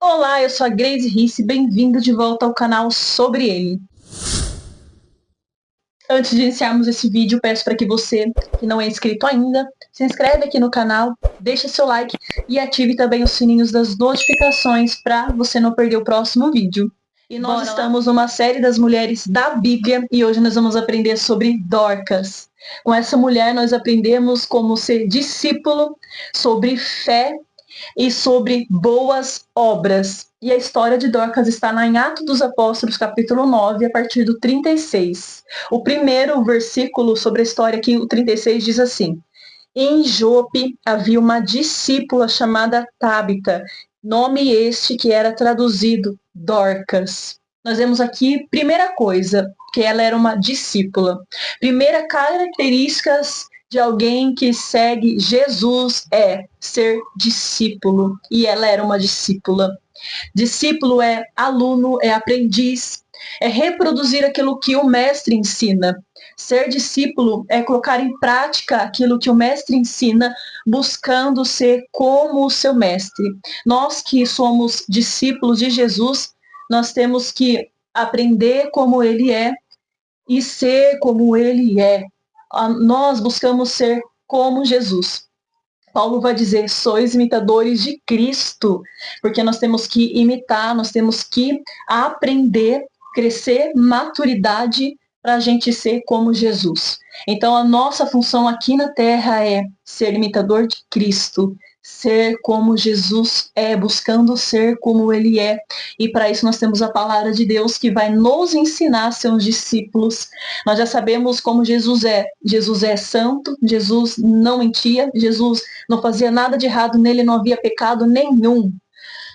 Olá, eu sou a Grace Risse, bem-vindo de volta ao canal Sobre Ele. Antes de iniciarmos esse vídeo, peço para que você, que não é inscrito ainda, se inscreve aqui no canal, deixa seu like e ative também os sininhos das notificações para você não perder o próximo vídeo. E nós estamos numa série das mulheres da Bíblia e hoje nós vamos aprender sobre Dorcas. Com essa mulher nós aprendemos como ser discípulo, sobre fé e sobre boas obras. E a história de Dorcas está em Atos dos Apóstolos, capítulo 9, a partir do 36. O primeiro versículo sobre a história aqui, o 36, diz assim: Em Jope havia uma discípula chamada Tábita, nome este que era traduzido Dorcas. Nós vemos aqui, primeira coisa, que ela era uma discípula. Primeira características de alguém que segue Jesus é ser discípulo. E ela era uma discípula. Discípulo é aluno, é aprendiz, é reproduzir aquilo que o mestre ensina. Ser discípulo é colocar em prática aquilo que o mestre ensina, buscando ser como o seu mestre. Nós que somos discípulos de Jesus, nós temos que aprender como ele é e ser como ele é. Nós buscamos ser como Jesus. Paulo vai dizer, sois imitadores de Cristo, porque nós temos que imitar, nós temos que aprender, crescer maturidade para a gente ser como Jesus. Então, a nossa função aqui na Terra é ser imitador de Cristo, ser como Jesus é, buscando ser como Ele é. E para isso nós temos a palavra de Deus que vai nos ensinar a ser os discípulos. Nós já sabemos como Jesus é. Jesus é santo, Jesus não mentia, Jesus não fazia nada de errado, nele não havia pecado nenhum.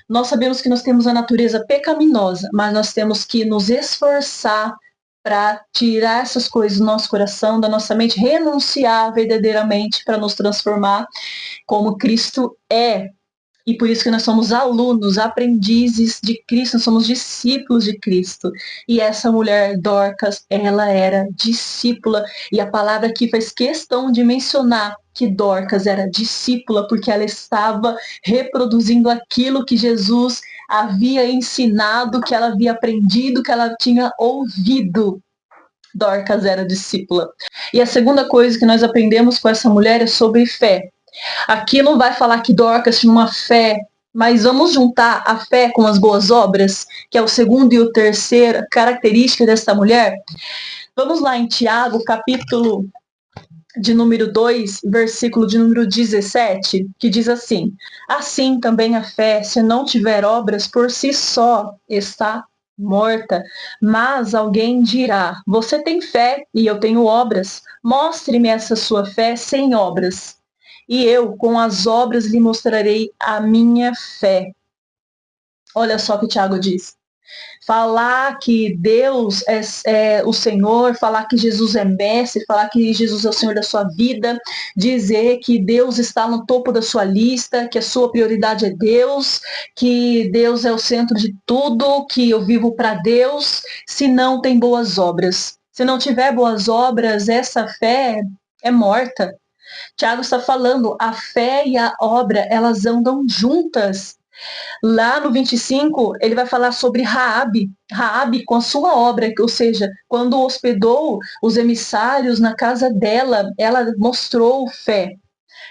Nós sabemos que nós temos a natureza pecaminosa, mas nós temos que nos esforçar para tirar essas coisas do nosso coração, da nossa mente, renunciar verdadeiramente para nos transformar como Cristo é. E por isso que nós somos alunos, aprendizes de Cristo, nós somos discípulos de Cristo. E essa mulher, Dorcas, ela era discípula. E a palavra aqui faz questão de mencionar que Dorcas era discípula, porque ela estava reproduzindo aquilo que Jesus havia ensinado, que ela havia aprendido, que ela tinha ouvido. Dorcas era discípula. E a segunda coisa que nós aprendemos com essa mulher é sobre fé. Aqui não vai falar que Dorcas tinha uma fé, mas vamos juntar a fé com as boas obras, que é o segundo e o terceiro característica dessa mulher. Vamos lá em Tiago, capítulo de número 2, versículo de número 17, que diz assim: Assim também a fé, se não tiver obras, por si só está morta. Mas alguém dirá: Você tem fé e eu tenho obras. Mostre-me essa sua fé sem obras. E eu, com as obras, lhe mostrarei a minha fé. Olha só o que o Tiago diz. Falar que Deus é o Senhor, falar que Jesus é mestre, falar que Jesus é o Senhor da sua vida, dizer que Deus está no topo da sua lista, que a sua prioridade é Deus, que Deus é o centro de tudo, que eu vivo para Deus, se não tem boas obras. Se não tiver boas obras, essa fé é morta. Tiago está falando, a fé e a obra, elas andam juntas. Lá no 25, ele vai falar sobre Raabe, Raabe com a sua obra, ou seja, quando hospedou os emissários na casa dela, ela mostrou fé,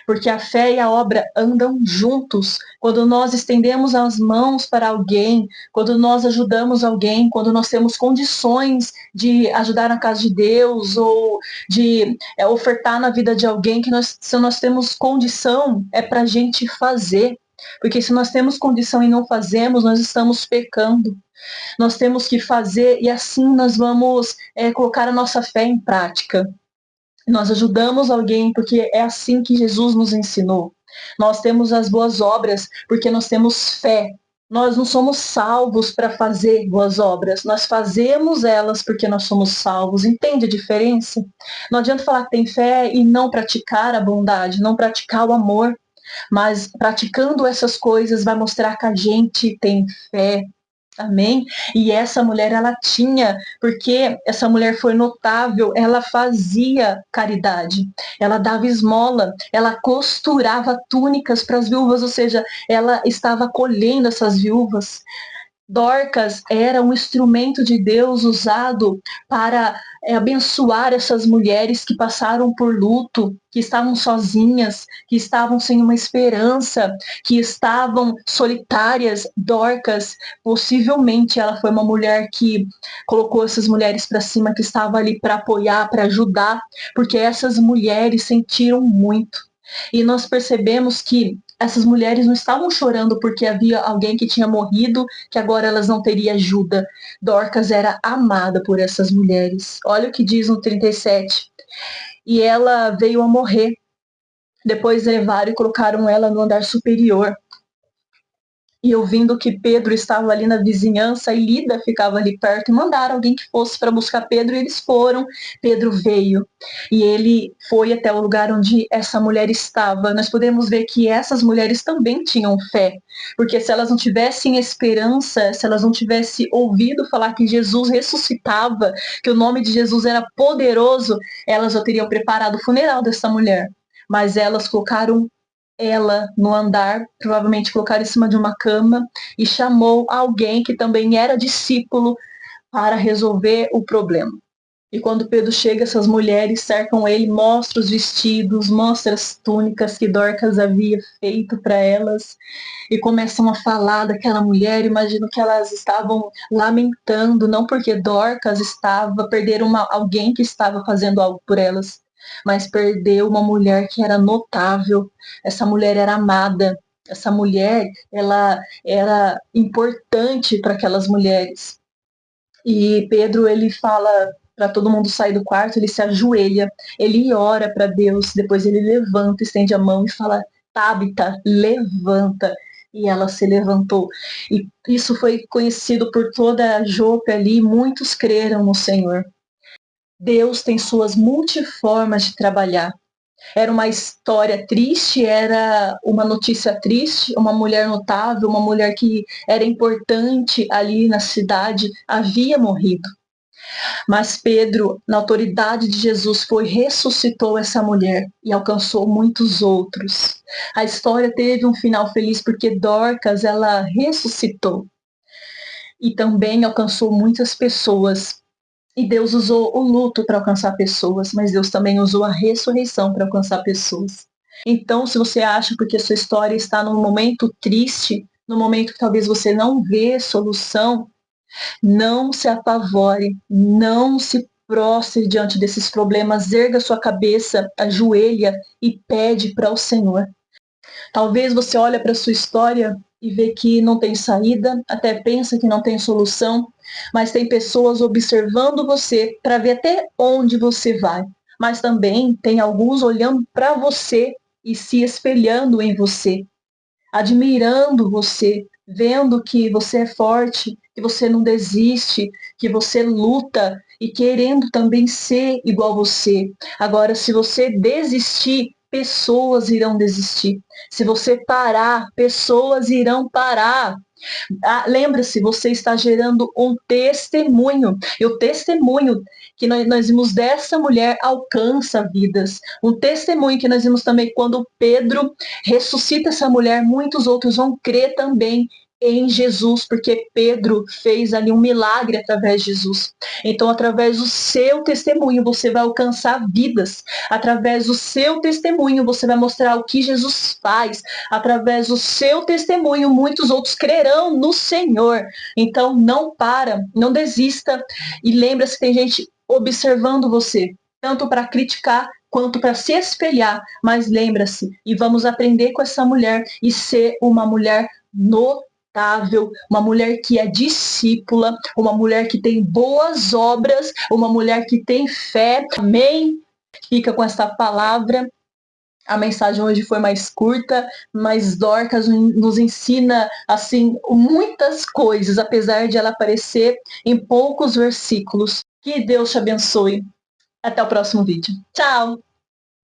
porque a fé e a obra andam juntos. Quando nós estendemos as mãos para alguém, quando nós ajudamos alguém, quando nós temos condições de ajudar na casa de Deus ou de ofertar na vida de alguém, que se nós temos condição, é para a gente fazer. Porque se nós temos condição e não fazemos, nós estamos pecando. Nós temos que fazer e assim nós vamos colocar a nossa fé em prática. Nós ajudamos alguém porque é assim que Jesus nos ensinou. Nós temos as boas obras porque nós temos fé. Nós não somos salvos para fazer boas obras, nós fazemos elas porque nós somos salvos. Entende a diferença? Não adianta falar que tem fé e não praticar a bondade, não praticar o amor. Mas praticando essas coisas vai mostrar que a gente tem fé. Amém? E essa mulher, ela tinha, porque essa mulher foi notável, ela fazia caridade, ela dava esmola, ela costurava túnicas para as viúvas, ou seja, ela estava acolhendo essas viúvas. Dorcas era um instrumento de Deus usado para abençoar essas mulheres que passaram por luto, que estavam sozinhas, que estavam sem uma esperança, que estavam solitárias. Dorcas, possivelmente, ela foi uma mulher que colocou essas mulheres para cima, que estava ali para apoiar, para ajudar, porque essas mulheres sentiram muito. E nós percebemos que essas mulheres não estavam chorando porque havia alguém que tinha morrido, que agora elas não teriam ajuda. Dorcas era amada por essas mulheres. Olha o que diz no 37. E ela veio a morrer. Depois levaram e colocaram ela no andar superior. E ouvindo que Pedro estava ali na vizinhança e Lida ficava ali perto, e mandaram alguém que fosse para buscar Pedro, e eles foram. Pedro veio e ele foi até o lugar onde essa mulher estava. Nós podemos ver que essas mulheres também tinham fé, porque se elas não tivessem esperança, se elas não tivessem ouvido falar que Jesus ressuscitava, que o nome de Jesus era poderoso, elas já teriam preparado o funeral dessa mulher. Mas elas colocaram ela no andar, provavelmente colocaram em cima de uma cama, e chamou alguém que também era discípulo para resolver o problema. E quando Pedro chega, essas mulheres cercam ele, mostram os vestidos, mostram as túnicas que Dorcas havia feito para elas, e começam a falar daquela mulher. Imagino que elas estavam lamentando, não porque Dorcas estava, perderam alguém que estava fazendo algo por elas, mas perdeu uma mulher que era notável. Essa mulher era amada. Essa mulher, ela era importante para aquelas mulheres. E Pedro, ele fala para todo mundo sair do quarto, ele se ajoelha, ele ora para Deus, depois ele levanta, estende a mão e fala: Tabita, levanta. E ela se levantou. E isso foi conhecido por toda a Jope ali, muitos creram no Senhor. Deus tem suas multiformas de trabalhar. Era uma história triste, era uma notícia triste, uma mulher notável, uma mulher que era importante ali na cidade, havia morrido. Mas Pedro, na autoridade de Jesus, foi ressuscitou essa mulher e alcançou muitos outros. A história teve um final feliz porque Dorcas, ela ressuscitou e também alcançou muitas pessoas. E Deus usou o luto para alcançar pessoas, mas Deus também usou a ressurreição para alcançar pessoas. Então, se você acha porque a sua história está num momento triste, no momento que talvez você não vê solução, não se apavore, não se prostre diante desses problemas, erga sua cabeça, ajoelha e pede para o Senhor. Talvez você olhe para a sua história e vê que não tem saída, até pensa que não tem solução, mas tem pessoas observando você para ver até onde você vai. Mas também tem alguns olhando para você e se espelhando em você, admirando você, vendo que você é forte, que você não desiste, que você luta e querendo também ser igual você. Agora, se você desistir, pessoas irão desistir. Se você parar, pessoas irão parar. Lembra-se, você está gerando um testemunho. E o testemunho que nós vimos dessa mulher alcança vidas. Um testemunho que nós vimos também quando Pedro ressuscita essa mulher, muitos outros vão crer também em Jesus, porque Pedro fez ali um milagre através de Jesus. Então, através do seu testemunho, você vai alcançar vidas. Através do seu testemunho, você vai mostrar o que Jesus faz. Através do seu testemunho, muitos outros crerão no Senhor. Então, não para, não desista. E lembra-se, tem gente observando você, tanto para criticar quanto para se espelhar, mas lembra-se, e vamos aprender com essa mulher e ser uma mulher notável, uma mulher que é discípula, uma mulher que tem boas obras, uma mulher que tem fé. Amém? Fica com essa palavra. A mensagem hoje foi mais curta, mas Dorcas nos ensina assim muitas coisas, apesar de ela aparecer em poucos versículos. Que Deus te abençoe. Até o próximo vídeo. Tchau!